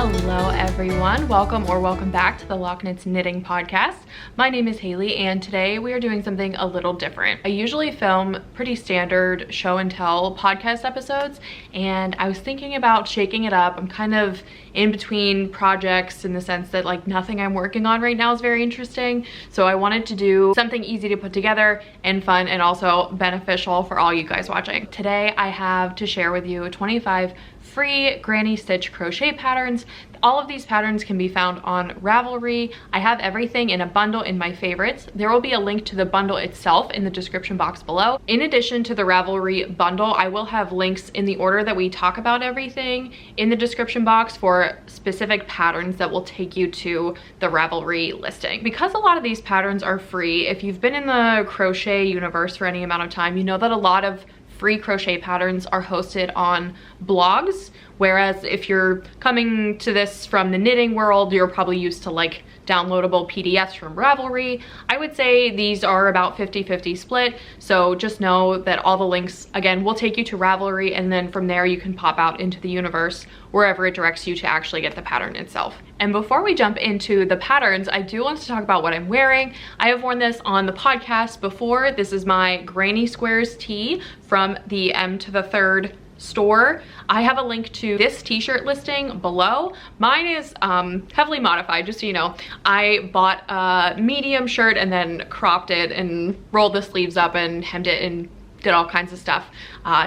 Hello everyone, welcome back to the Lochknits Knitting Podcast. My name is Haley and today we are doing something a little different. I usually film pretty standard show and tell podcast episodes and I was thinking about shaking it up. I'm kind of in between projects in the sense that like nothing I'm working on right now is very interesting. So I wanted to do something easy to put together and fun and also beneficial for all you guys watching. Today I have to share with you 25 free granny stitch crochet patterns. All of these patterns can be found on Ravelry. I have everything in a bundle in my favorites. There will be a link to the bundle itself in the description box below. In addition to the Ravelry bundle, I will have links in the order that we talk about everything in the description box for specific patterns that will take you to the Ravelry listing. Because a lot of these patterns are free, if you've been in the crochet universe for any amount of time, you know that a lot of free crochet patterns are hosted on blogs, whereas if you're coming to this from the knitting world, you're probably used to like downloadable PDFs from Ravelry. I would say these are about 50-50 split, so just know that all the links, again, will take you to Ravelry, and then from there you can pop out into the universe wherever it directs you to actually get the pattern itself. And before we jump into the patterns, I do want to talk about what I'm wearing. I have worn this on the podcast before. This is my Granny Squares tee from the M to the Third store. I have a link to this t-shirt listing below. Mine is heavily modified, just so you know. I bought a medium shirt and then cropped it and rolled the sleeves up and hemmed it and did all kinds of stuff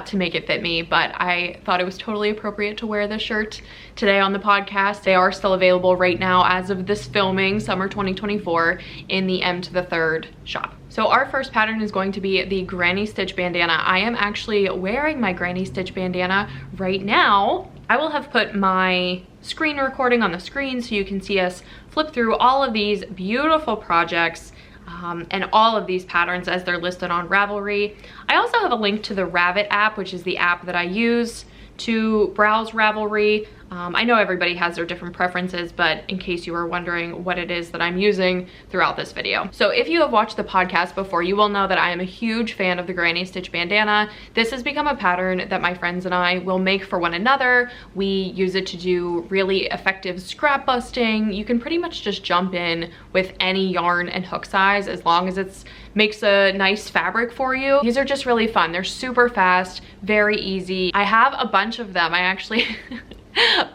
to make it fit me, but I thought it was totally appropriate to wear this shirt today on the podcast. They are still available right now as of this filming, summer 2024, in the M to the Third shop. So our first pattern is going to be the Granny Stitch Bandana. I am actually wearing my Granny Stitch Bandana right now. I will have put my screen recording on the screen so you can see us flip through all of these beautiful projects and all of these patterns as they're listed on Ravelry. I also have a link to the Rabbit app, which is the app that I use to browse Ravelry. I know everybody has their different preferences, but in case you were wondering what it is that I'm using throughout this video. So if you have watched the podcast before, you will know that I am a huge fan of the Granny Stitch Bandana. This has become a pattern that my friends and I will make for one another. We use it to do really effective scrap busting. You can pretty much just jump in with any yarn and hook size as long as it makes a nice fabric for you. These are just really fun. They're super fast, very easy. I have a bunch of them. I actually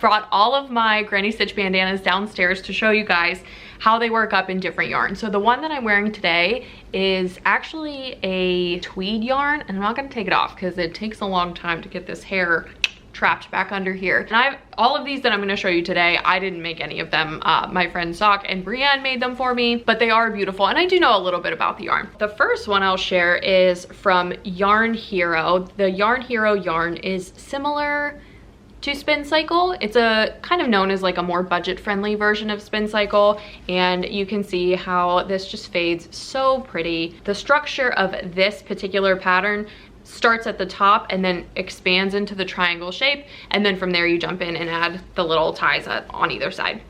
brought all of my Granny Stitch bandanas downstairs to show you guys how they work up in different yarns. So the one that I'm wearing today is actually a tweed yarn, and I'm not gonna take it off because it takes a long time to get this hair trapped back under here. And all of these that I'm going to show you today, I didn't make any of them. My friend Sock and Brienne made them for me, but they are beautiful and I do know a little bit about the yarn. The first one I'll share is from Yarn Hero. The Yarn Hero yarn is similar to Spin Cycle. It's a kind of known as like a more budget-friendly version of Spin Cycle, and you can see how this just fades so pretty. The structure of this particular pattern starts at the top and then expands into the triangle shape, and then from there you jump in and add the little ties on either side.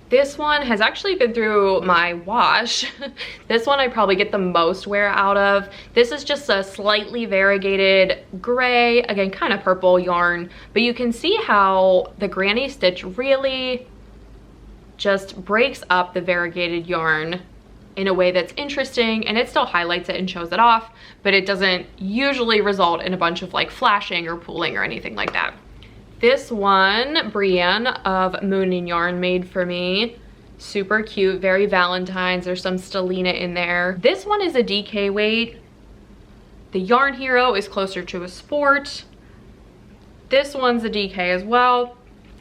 This one has actually been through my wash. This one I probably get the most wear out of. This is just a slightly variegated gray, again kind of purple yarn, but you can see how the Granny Stitch really just breaks up the variegated yarn in a way that's interesting, and it still highlights it and shows it off, but it doesn't usually result in a bunch of like flashing or pooling or anything like that. This one, Brienne of Moon and Yarn made for me. Super cute, very Valentine's. There's some stellina in there. This one is a DK weight. The Yarn Hero is closer to a sport. This one's a DK as well.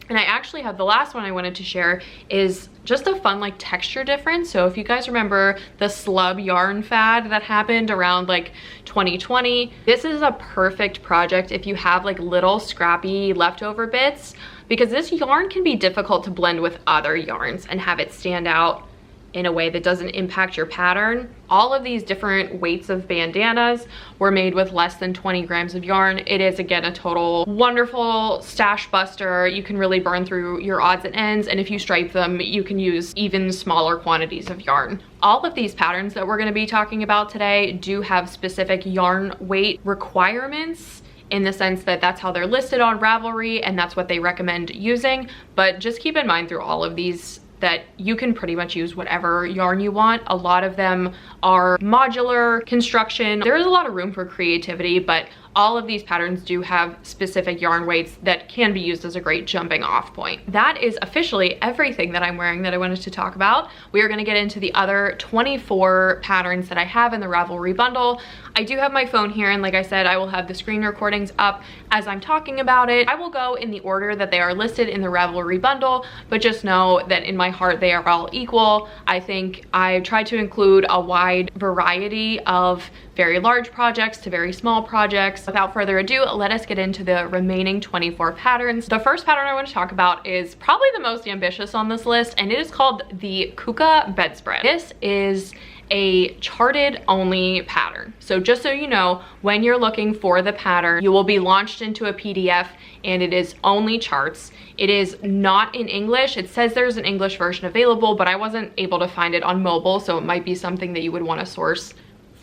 And I actually have the last one I wanted to share is just a fun like texture difference. So if you guys remember the slub yarn fad that happened around like 2020, this is a perfect project if you have like little scrappy leftover bits, because this yarn can be difficult to blend with other yarns and have it stand out in a way that doesn't impact your pattern. All of these different weights of bandanas were made with less than 20 grams of yarn. It is, again, a total wonderful stash buster. You can really burn through your odds and ends, and if you stripe them, you can use even smaller quantities of yarn. All of these patterns that we're going to be talking about today do have specific yarn weight requirements in the sense that that's how they're listed on Ravelry and that's what they recommend using. But just keep in mind through all of these that you can pretty much use whatever yarn you want. A lot of them are modular construction. There is a lot of room for creativity, but all of these patterns do have specific yarn weights that can be used as a great jumping off point. That is officially everything that I'm wearing that I wanted to talk about. We are gonna get into the other 24 patterns that I have in the Ravelry bundle. I do have my phone here, and like I said, I will have the screen recordings up as I'm talking about it. I will go in the order that they are listed in the Ravelry bundle, but just know that in my heart, they are all equal. I think I tried to include a wide variety of very large projects to very small projects. Without further ado, let us get into the remaining 24 patterns. The first pattern I want to talk about is probably the most ambitious on this list, and it is called the Kuka bedspread. This is a charted only pattern. So just so you know, when you're looking for the pattern, you will be launched into a PDF and it is only charts. It is not in English. It says there's an English version available, but I wasn't able to find it on mobile, so it might be something that you would want to source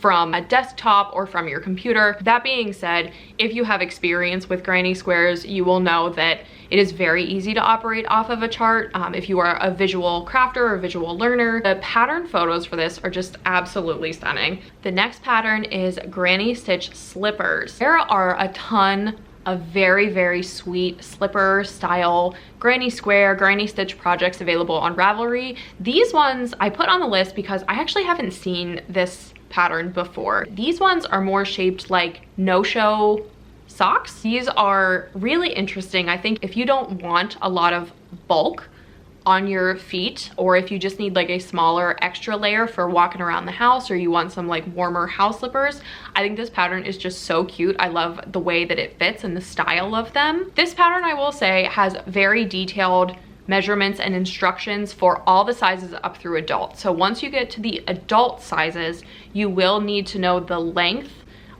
from a desktop or from your computer. That being said, if you have experience with granny squares, you will know that it is very easy to operate off of a chart. If you are a visual crafter or a visual learner, the pattern photos for this are just absolutely stunning. The next pattern is granny stitch slippers. There are a ton of very, very sweet slipper style granny square, granny stitch projects available on Ravelry. These ones I put on the list because I actually haven't seen this pattern before. These ones are more shaped like no-show socks. These are really interesting. I think if you don't want a lot of bulk on your feet, or if you just need like a smaller extra layer for walking around the house, or you want some like warmer house slippers, I think this pattern is just so cute. I love the way that it fits and the style of them. This pattern, I will say, has very detailed measurements and instructions for all the sizes up through adult. So once you get to the adult sizes, you will need to know the length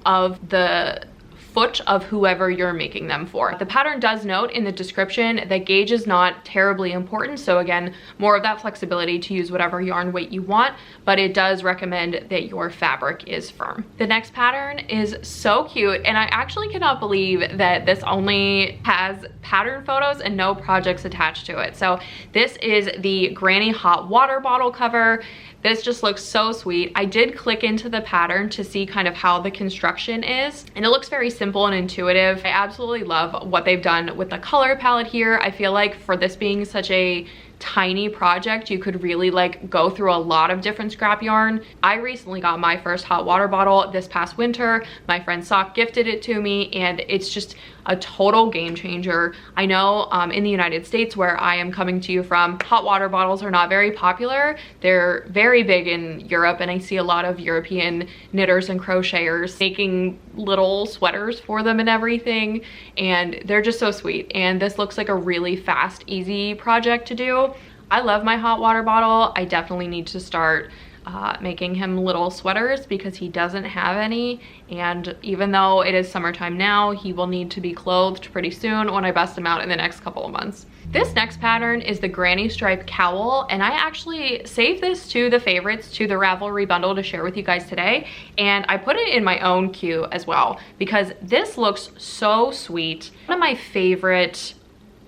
of the foot of whoever you're making them for. The pattern does note in the description that gauge is not terribly important, so again, more of that flexibility to use whatever yarn weight you want, but it does recommend that your fabric is firm. The next pattern is so cute, and I actually cannot believe that this only has pattern photos and no projects attached to it. So this is the Granny hot water bottle cover. This just looks so sweet. I did click into the pattern to see kind of how the construction is, and it looks very simple and intuitive. I absolutely love what they've done with the color palette here. I feel like for this being such a tiny project, you could really like go through a lot of different scrap yarn. I recently got my first hot water bottle this past winter. My friend Sock gifted it to me, and it's just a total game changer. I know in the United States, where I am coming to you from, hot water bottles are not very popular. They're very big in Europe, and I see a lot of European knitters and crocheters making little sweaters for them and everything, and they're just so sweet. And this looks like a really fast, easy project to do. I love my hot water bottle. I definitely need to start making him little sweaters because he doesn't have any, and even though it is summertime now, he will need to be clothed pretty soon when I bust him out in the next couple of months. This next pattern is the Granny Stripe Cowl, and I actually saved this to the favorites to the Ravelry bundle to share with you guys today, and I put it in my own queue as well because this looks so sweet. One of my favorite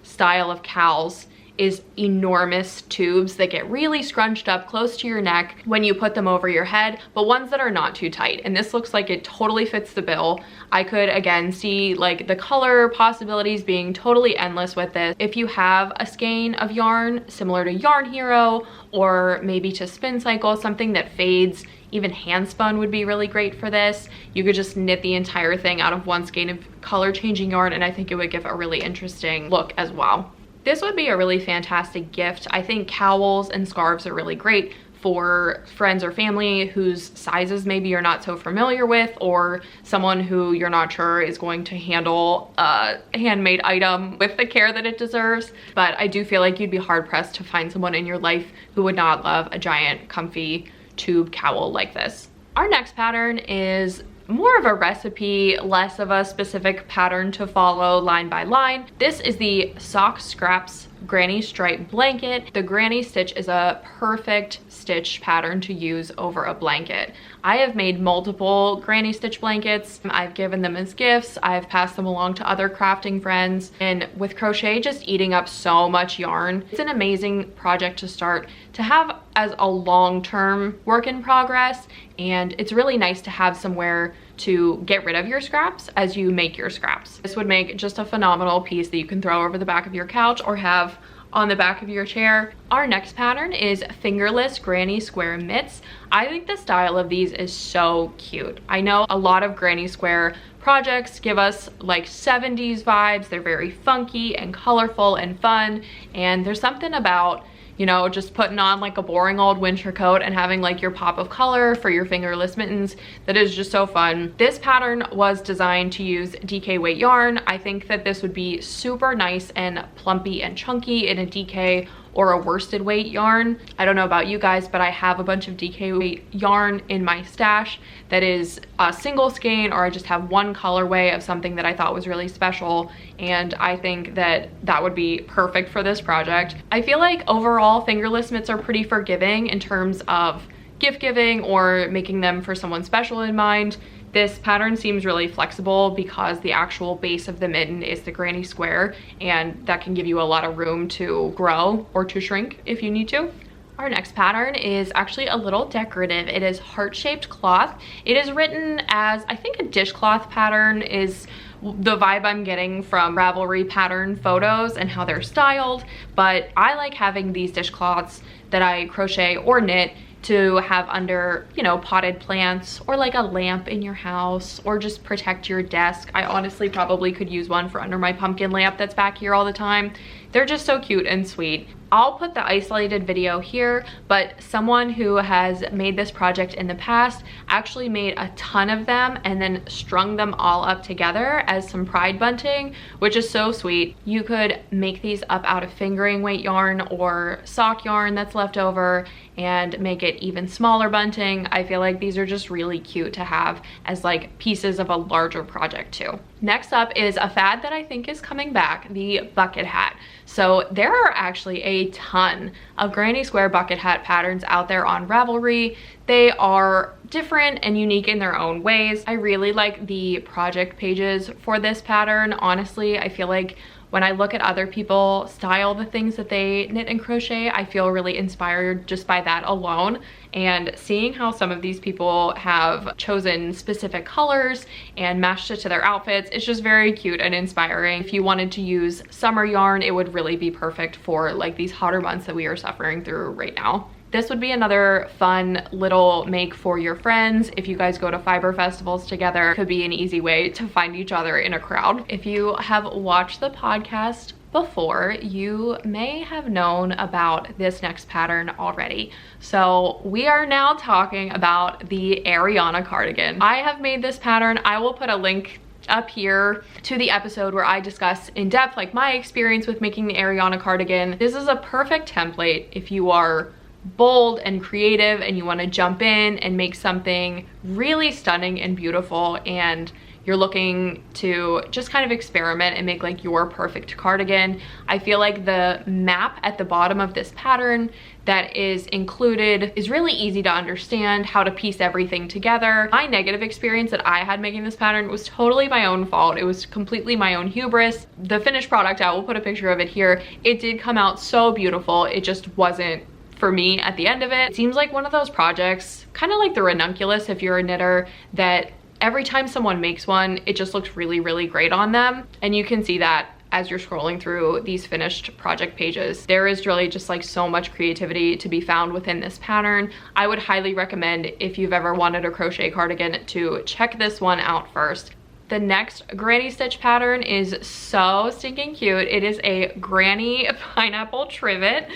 style of cowls is enormous tubes that get really scrunched up close to your neck when you put them over your head, but ones that are not too tight. And this looks like it totally fits the bill. I could again see like the color possibilities being totally endless with this. If you have a skein of yarn similar to Yarn Hero, or maybe to Spin Cycle, something that fades, even hand spun would be really great for this. You could just knit the entire thing out of one skein of color changing yarn, and I think it would give a really interesting look as well. This would be a really fantastic gift. I think cowls and scarves are really great for friends or family whose sizes maybe you're not so familiar with, or someone who you're not sure is going to handle a handmade item with the care that it deserves. But I do feel like you'd be hard pressed to find someone in your life who would not love a giant comfy tube cowl like this. Our next pattern is more of a recipe, less of a specific pattern to follow line by line. This is the Sock Scraps granny stripe blanket. The granny stitch is a perfect stitch pattern to use over a blanket. I have made multiple granny stitch blankets. I've given them as gifts. I've passed them along to other crafting friends. And with crochet just eating up so much yarn, it's an amazing project to start to have as a long-term work in progress. And it's really nice to have somewhere to get rid of your scraps as you make your scraps. This would make just a phenomenal piece that you can throw over the back of your couch or have on the back of your chair. Our next pattern is fingerless granny square mitts. I think the style of these is so cute. I know a lot of granny square projects give us like 70s vibes. They're very funky and colorful and fun, and there's something about, you know, just putting on like a boring old winter coat and having like your pop of color for your fingerless mittens that is just so fun. This pattern was designed to use DK weight yarn. I think that this would be super nice and plumpy and chunky in a DK or a worsted weight yarn. I don't know about you guys, but I have a bunch of DK weight yarn in my stash that is a single skein, or I just have one colorway of something that I thought was really special, and I think that that would be perfect for this project. I feel like overall fingerless mitts are pretty forgiving in terms of gift giving or making them for someone special in mind. This pattern seems really flexible because the actual base of the mitten is the granny square, and that can give you a lot of room to grow or to shrink if you need to. Our next pattern is actually a little decorative. It is heart-shaped cloth. It is written as, I think, a dishcloth pattern is the vibe I'm getting from Ravelry pattern photos and how they're styled, but I like having these dishcloths that I crochet or knit to have under, you know, potted plants or like a lamp in your house, or just protect your desk. I honestly probably could use one for under my pumpkin lamp that's back here all the time. They're just so cute and sweet. I'll put the isolated video here, but someone who has made this project in the past actually made a ton of them and then strung them all up together as some pride bunting, which is so sweet. You could make these up out of fingering weight yarn or sock yarn that's left over and make it even smaller bunting. I feel like these are just really cute to have as like pieces of a larger project too. Next up is a fad that I think is coming back, the bucket hat. So there are actually a ton of granny square bucket hat patterns out there on Ravelry. They are different and unique in their own ways. I really like the project pages for this pattern. Honestly, I feel like when I look at other people style the things that they knit and crochet, I feel really inspired just by that alone. And seeing how some of these people have chosen specific colors and matched it to their outfits, it's just very cute and inspiring. If you wanted to use summer yarn, it would really be perfect for like these hotter months that we are suffering through right now. This would be another fun little make for your friends. If you guys go to fiber festivals together, it could be an easy way to find each other in a crowd. If you have watched the podcast before, you may have known about this next pattern already. So we are now talking about the Ariana Cardigan. I have made this pattern. I will put a link up here to the episode where I discuss in depth like my experience with making the Ariana Cardigan. This is a perfect template if you are bold and creative and you want to jump in and make something really stunning and beautiful, and you're looking to just kind of experiment and make like your perfect cardigan. I feel like the map at the bottom of this pattern that is included is really easy to understand how to piece everything together. My negative experience that I had making this pattern was totally my own fault. It was completely my own hubris. The finished product, I will put a picture of it here. It did come out so beautiful. It just wasn't for me at the end of it. It seems like one of those projects, kind of like the ranunculus if you're a knitter, that every time someone makes one, it just looks really, really great on them. And you can see that as you're scrolling through these finished project pages. There is really just like so much creativity to be found within this pattern. I would highly recommend, if you've ever wanted a crochet cardigan, to check this one out first. The next granny stitch pattern is so stinking cute. It is a granny pineapple trivet.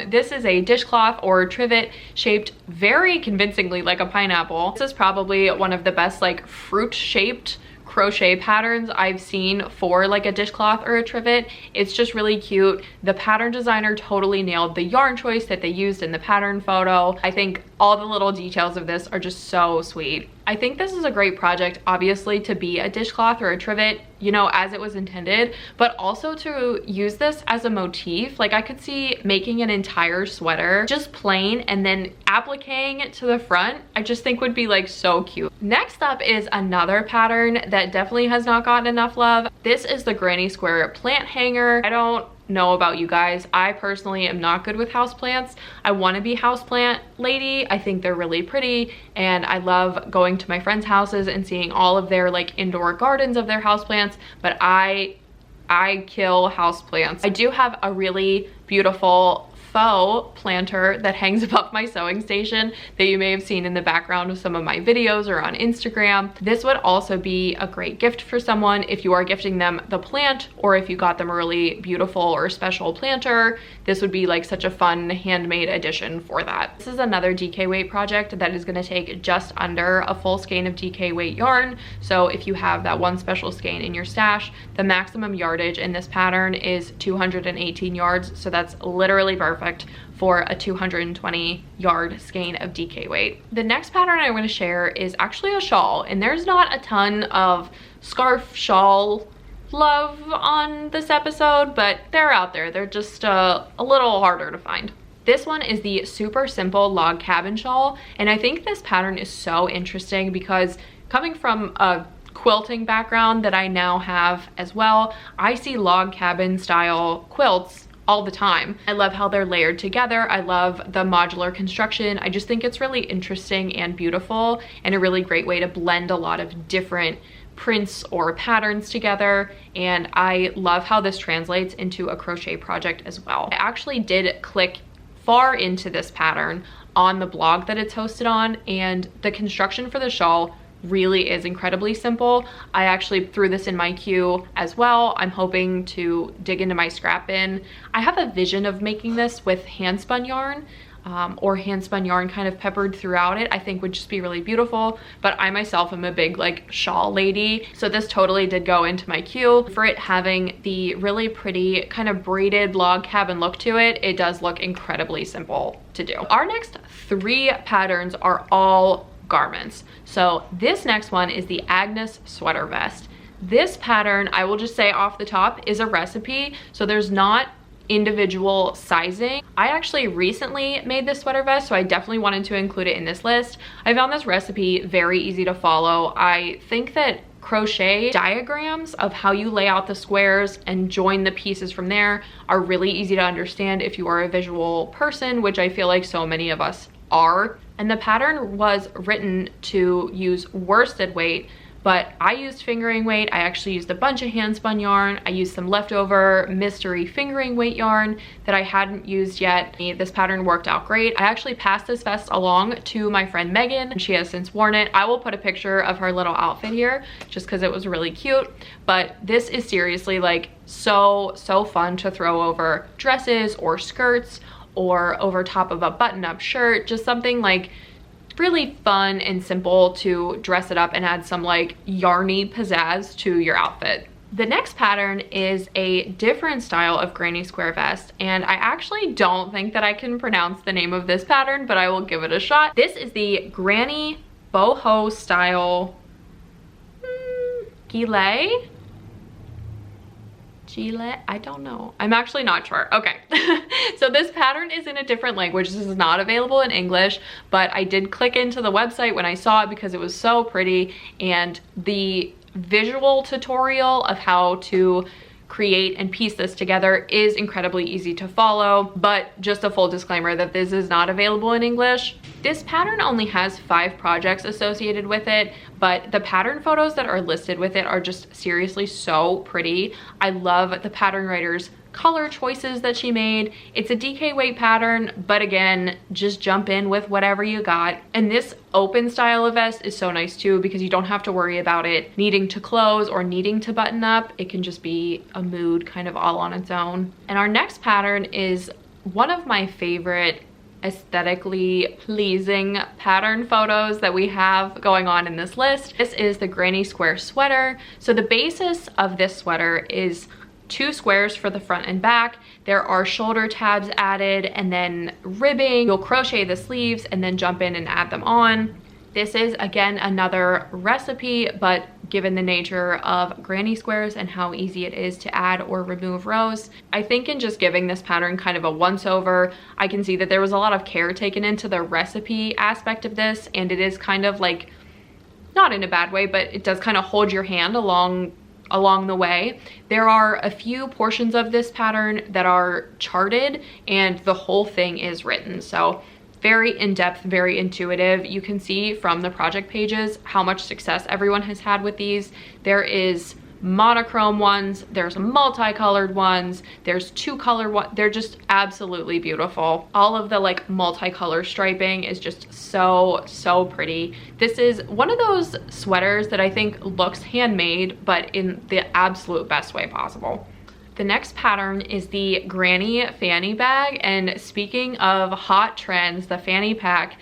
This is a dishcloth or trivet shaped very convincingly like a pineapple. This is probably one of the best like fruit shaped crochet patterns I've seen for like a dishcloth or a trivet. It's just really cute. The pattern designer totally nailed the yarn choice that they used in the pattern photo. I think all the little details of this are just so sweet. I think this is a great project, obviously, to be a dishcloth or a trivet, you know, as it was intended, but also to use this as a motif. Like, I could see making an entire sweater just plain and then appliquing it to the front. I just think would be like so cute. Next up is another pattern that definitely has not gotten enough love. This is the granny square plant hanger. I don't know about you guys. I personally am not good with houseplants. I want to be houseplant lady. I think they're really pretty, and I love going to my friends' houses and seeing all of their like indoor gardens of their houseplants, but I kill houseplants. I do have a really beautiful faux planter that hangs above my sewing station that you may have seen in the background of some of my videos or on Instagram. This would also be a great gift for someone if you are gifting them the plant, or if you got them a really beautiful or special planter. This would be like such a fun handmade addition for that. This is another DK weight project that is going to take just under a full skein of DK weight yarn. So if you have that one special skein in your stash, the maximum yardage in this pattern is 218 yards. So that's literally perfect for a 220 yard skein of DK weight. The next pattern I want to share is actually a shawl, and there's not a ton of scarf shawl love on this episode, but they're out there. They're just a little harder to find. This one is the super simple log cabin shawl, and I think this pattern is so interesting because coming from a quilting background that I now have as well, I see log cabin style quilts all the time. I love how they're layered together. I love the modular construction. I just think it's really interesting and beautiful, and a really great way to blend a lot of different prints or patterns together. And I love how this translates into a crochet project as well. I actually did click far into this pattern on the blog that it's hosted on, and the construction for the shawl really is incredibly simple. I actually threw this in my queue as well. I'm hoping to dig into my scrap bin. I have a vision of making this with hand spun yarn, or hand spun yarn kind of peppered throughout it. I think would just be really beautiful, but I myself am a big like shawl lady, so this totally did go into my queue. For it having the really pretty kind of braided log cabin look to it, it does look incredibly simple to do. Our next three patterns are all garments. So this next one is the Agnes sweater vest. This pattern, I will just say off the top, is a recipe, so there's not individual sizing. I actually recently made this sweater vest, so I definitely wanted to include it in this list. I found this recipe very easy to follow. I think that crochet diagrams of how you lay out the squares and join the pieces from there are really easy to understand if you are a visual person, which I feel like so many of us are. And the pattern was written to use worsted weight, but I used fingering weight. I actually used a bunch of hand spun yarn. I used some leftover mystery fingering weight yarn that I hadn't used yet. This pattern worked out great. I actually passed this vest along to my friend Megan, and she has since worn it. I will put a picture of her little outfit here just because it was really cute, but this is seriously like so fun to throw over dresses or skirts, or over top of a button-up shirt. Just something like really fun and simple to dress it up and add some like yarny pizzazz to your outfit. The next pattern is a different style of granny square vest, and I actually don't think that I can pronounce the name of this pattern, but I will give it a shot. This is the granny boho style gilet. I don't know. I'm actually not sure. Okay. So this pattern is in a different language. This is not available in English, but I did click into the website when I saw it because it was so pretty, and the visual tutorial of how to create and piece this together is incredibly easy to follow. But just a full disclaimer that this is not available in English. This pattern only has 5 projects associated with it, but the pattern photos that are listed with it are just seriously so pretty. I love the pattern writer's color choices that she made. It's a DK weight pattern, but again, just jump in with whatever you got. And this open style of vest is so nice too, because you don't have to worry about it needing to close or needing to button up. It can just be a mood kind of all on its own. And our next pattern is one of my favorite aesthetically pleasing pattern photos that we have going on in this list. This is the granny square sweater. So the basis of this sweater is 2 squares for the front and back. There are shoulder tabs added and then ribbing. You'll crochet the sleeves and then jump in and add them on. This is again another recipe, but given the nature of granny squares and how easy it is to add or remove rows, I think in just giving this pattern kind of a once over, I can see that there was a lot of care taken into the recipe aspect of this, and it is kind of like, not in a bad way, but it does kind of hold your hand along the way. There are a few portions of this pattern that are charted and the whole thing is written. So very in-depth, very intuitive. You can see from the project pages how much success everyone has had with these. There is monochrome ones, there's multicolored ones, there's 2-color ones. They're just absolutely beautiful. All of the like multicolor striping is just so pretty. This is one of those sweaters that I think looks handmade, but in the absolute best way possible. The next pattern is the Granny Fanny Bag, and speaking of hot trends, the fanny pack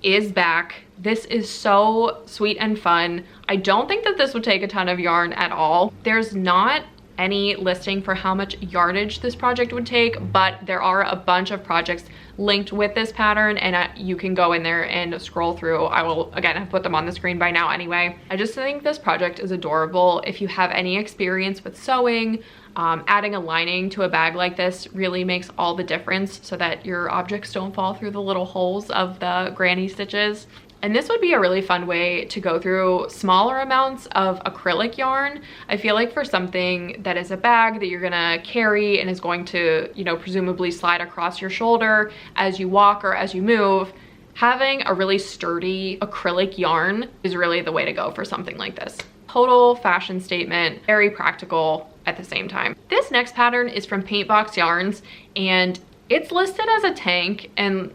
is back. This is so sweet and fun. I don't think that this would take a ton of yarn at all. There's not any listing for how much yardage this project would take, but there are a bunch of projects linked with this pattern, and you can go in there and scroll through. I will again have put them on the screen by now anyway. I just think this project is adorable. If you have any experience with sewing, adding a lining to a bag like this really makes all the difference so that your objects don't fall through the little holes of the granny stitches. And this would be a really fun way to go through smaller amounts of acrylic yarn. I feel like for something that is a bag that you're gonna carry and is going to, you know, presumably slide across your shoulder as you walk or as you move, having a really sturdy acrylic yarn is really the way to go for something like this. Total fashion statement, very practical at the same time. This next pattern is from Paint Box Yarns, and it's listed as a tank, and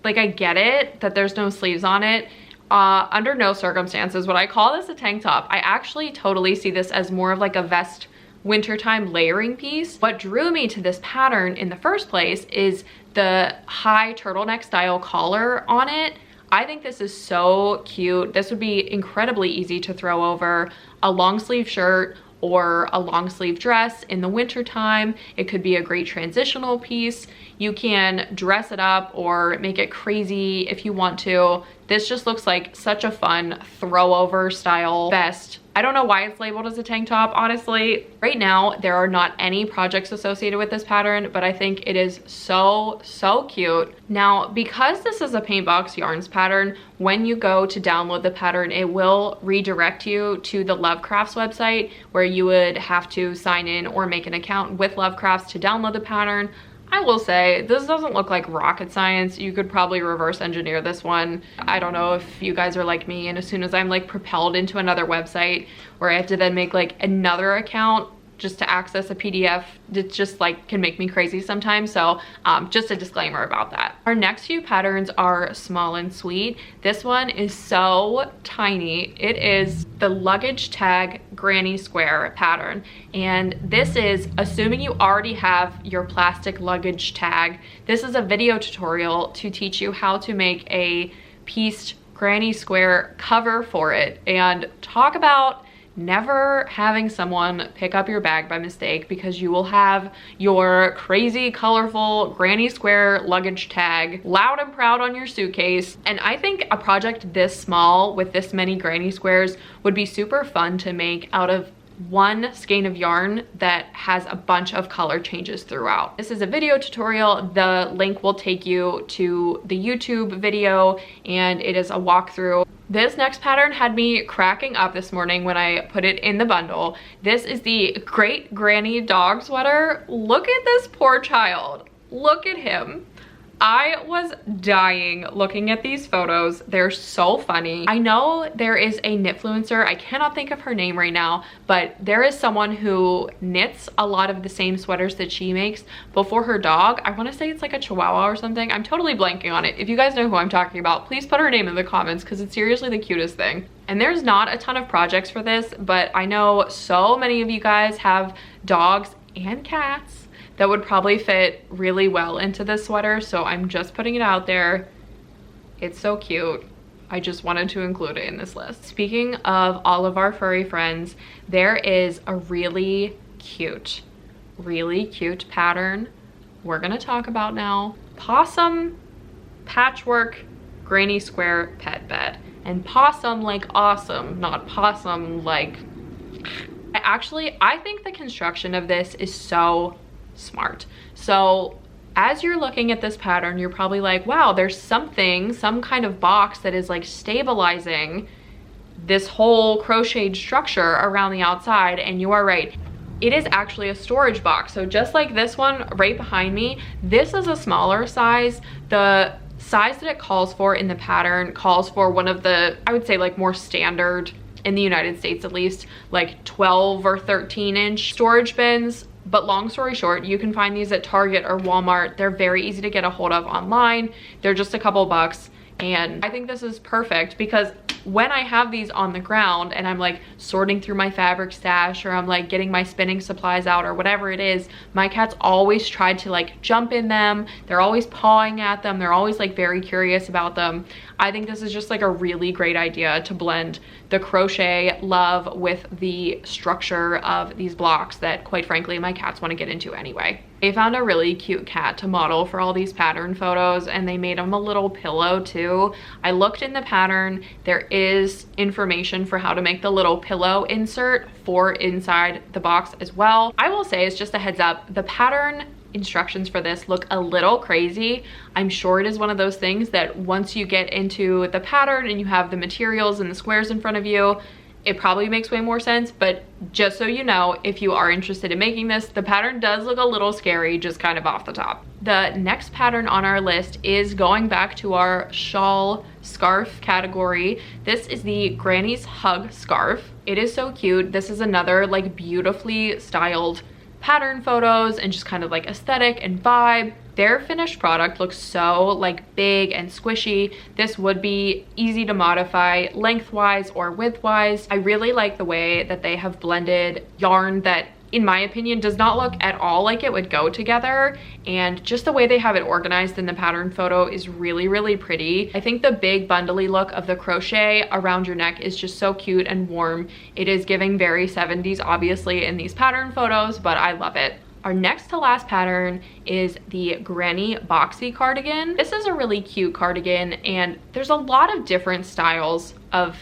like I get it that there's no sleeves on it. Under no circumstances would I call this a tank top. I actually totally see this as more of like a vest wintertime layering piece. What drew me to this pattern in the first place is the high turtleneck style collar on it. I think this is so cute. This would be incredibly easy to throw over a long sleeve shirt or a long sleeve dress in the winter time. It could be a great transitional piece. You can dress it up or make it crazy if you want to. This just looks like such a fun throw over style vest. I don't know why it's labeled as a tank top, honestly. Right now, there are not any projects associated with this pattern, but I think it is so cute. Now, because this is a Paint Box Yarns pattern, when you go to download the pattern, it will redirect you to the Lovecrafts website where you would have to sign in or make an account with Lovecrafts to download the pattern. I will say, this doesn't look like rocket science. You could probably reverse engineer this one. I don't know if you guys are like me, and as soon as I'm like propelled into another website where I have to then make like another account just to access a PDF, it just like can make me crazy sometimes. So just a disclaimer about that. Our next few patterns are small and sweet. This one is so tiny. It is the Luggage Tag Granny Square pattern. And this is, assuming you already have your plastic luggage tag, this is a video tutorial to teach you how to make a pieced granny square cover for it. And talk about never having someone pick up your bag by mistake, because you will have your crazy colorful granny square luggage tag loud and proud on your suitcase. And I think a project this small with this many granny squares would be super fun to make out of one skein of yarn that has a bunch of color changes throughout. This is a video tutorial. The link will take you to the YouTube video, and it is a walkthrough. This next pattern had me cracking up this morning when I put it in the bundle. This is the Great Granny Dog Sweater. Look at this poor child. Look at him. I was dying looking at these photos. They're so funny. I know there is a knitfluencer, I cannot think of her name right now, but there is someone who knits a lot of the same sweaters that she makes, but for her dog. I want to say it's like a Chihuahua or something. I'm totally blanking on it. If you guys know who I'm talking about, please put her name in the comments, because it's seriously the cutest thing. And there's not a ton of projects for this, but I know so many of you guys have dogs and cats that would probably fit really well into this sweater, so I'm just putting it out there. It's so cute. I just wanted to include it in this list. Speaking of all of our furry friends, there is a really cute really cute pattern we're gonna talk about now. Pome Patchwork Granny Square Pet Bed. And possum like awesome, not possum like... I think the construction of this is so smart. So as you're looking at this pattern, you're probably like, wow, there's some kind of box that is like stabilizing this whole crocheted structure around the outside. And you are right. It is actually a storage box. So just like this one right behind me, this is a smaller size. The size that it calls for in the pattern calls for one of the, I would say like more standard, in the United States at least, like 12 or 13 inch storage bins. But long story short, you can find these at Target or Walmart. They're very easy to get a hold of online. They're just a couple bucks. And I think this is perfect because when I have these on the ground and I'm like sorting through my fabric stash, or I'm like getting my spinning supplies out or whatever it is, my cats always try to like jump in them. They're always pawing at them. They're always like very curious about them. I think this is just like a really great idea to blend the crochet love with the structure of these blocks that quite frankly my cats want to get into anyway. They found a really cute cat to model for all these pattern photos, and they made him a little pillow too. I looked in the pattern. There is information for how to make the little pillow insert for inside the box as well. I will say, it's just a heads up, the pattern instructions for this look a little crazy. I'm sure it is one of those things that once you get into the pattern and you have the materials and the squares in front of you, it probably makes way more sense. But just so you know, if you are interested in making this, the pattern does look a little scary, just kind of off the top. The next pattern on our list is going back to our shawl scarf category. This is the Granny's Hug scarf. It is so cute. This is another like beautifully styled pattern photos and just kind of like aesthetic and vibe. Their finished product looks so like big and squishy. This would be easy to modify lengthwise or widthwise. I really like the way that they have blended yarn that, in my opinion, does not look at all like it would go together, and just the way they have it organized in the pattern photo is really, really pretty. I think the big bundly look of the crochet around your neck is just so cute and warm. It is giving very 70s obviously in these pattern photos, but I love it. Our next to last pattern is the Granny Boxy cardigan. This is a really cute cardigan, and there's a lot of different styles of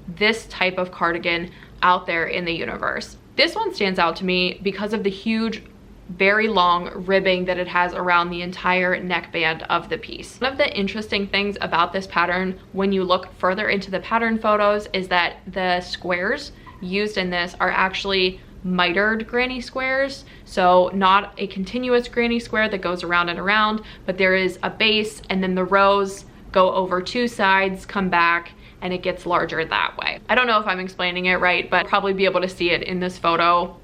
this type of cardigan out there in the universe. This one stands out to me because of the huge, very long ribbing that it has around the entire neckband of the piece. One of the interesting things about this pattern, when you look further into the pattern photos, is that the squares used in this are actually mitered granny squares. So not a continuous granny square that goes around and around, but there is a base, and then the rows go over two sides, come back, and it gets larger that way. I don't know if I'm explaining it right, but probably be able to see it in this photo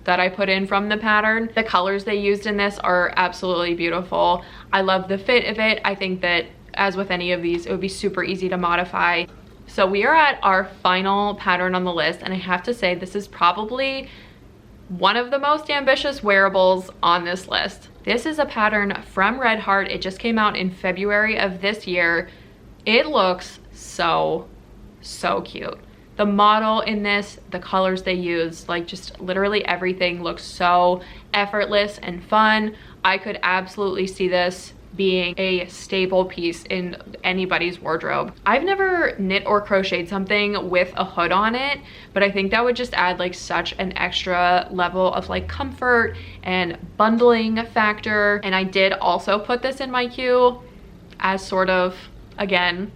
that I put in from the pattern. The colors they used in this are absolutely beautiful. I love the fit of it. I think that, as with any of these, it would be super easy to modify. So we are at our final pattern on the list, and I have to say this is probably one of the most ambitious wearables on this list. This is a pattern from Red Heart. It just came out in February of this year. It looks so cute. The model in this, the colors they use, like just literally everything looks so effortless and fun. I could absolutely see this being a staple piece in anybody's wardrobe. I've never knit or crocheted something with a hood on it, but I think that would just add like such an extra level of like comfort and bundling factor. And I did also put this in my queue as sort of, again,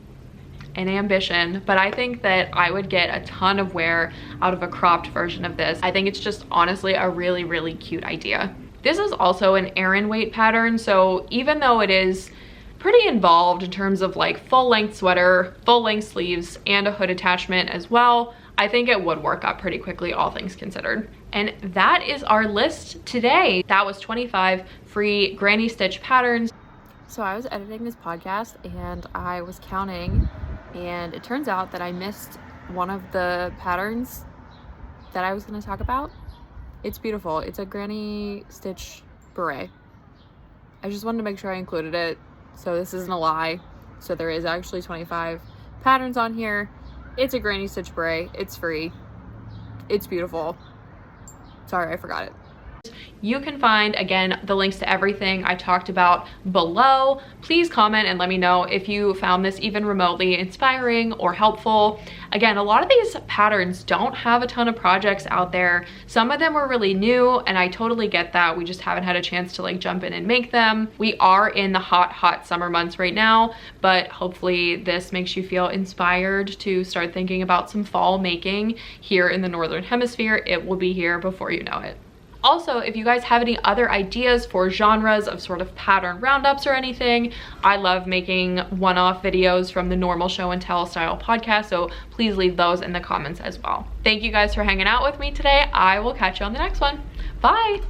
an ambition, but I think that I would get a ton of wear out of a cropped version of this. I think it's just honestly a really, really cute idea. This is also an Aran weight pattern, so even though it is pretty involved in terms of like full length sweater, full length sleeves, and a hood attachment as well, I think it would work out pretty quickly, all things considered. And that is our list today. That was 25 free granny stitch patterns. So I was editing this podcast and I was counting, and it turns out that I missed one of the patterns that I was going to talk about. It's beautiful. It's a granny stitch beret. I just wanted to make sure I included it, so this isn't a lie. So there is actually 25 patterns on here. It's a granny stitch beret. It's free. It's beautiful. Sorry, I forgot it. You can find, again, the links to everything I talked about below. Please comment and let me know if you found this even remotely inspiring or helpful. Again, a lot of these patterns don't have a ton of projects out there. Some of them were really new, and I totally get that. We just haven't had a chance to like jump in and make them. We are in the hot summer months right now, but hopefully this makes you feel inspired to start thinking about some fall making here in the Northern Hemisphere. It will be here before you know it. Also, if you guys have any other ideas for genres of sort of pattern roundups or anything, I love making one-off videos from the normal show and tell style podcast, so please leave those in the comments as well. Thank you guys for hanging out with me today. I will catch you on the next one. Bye!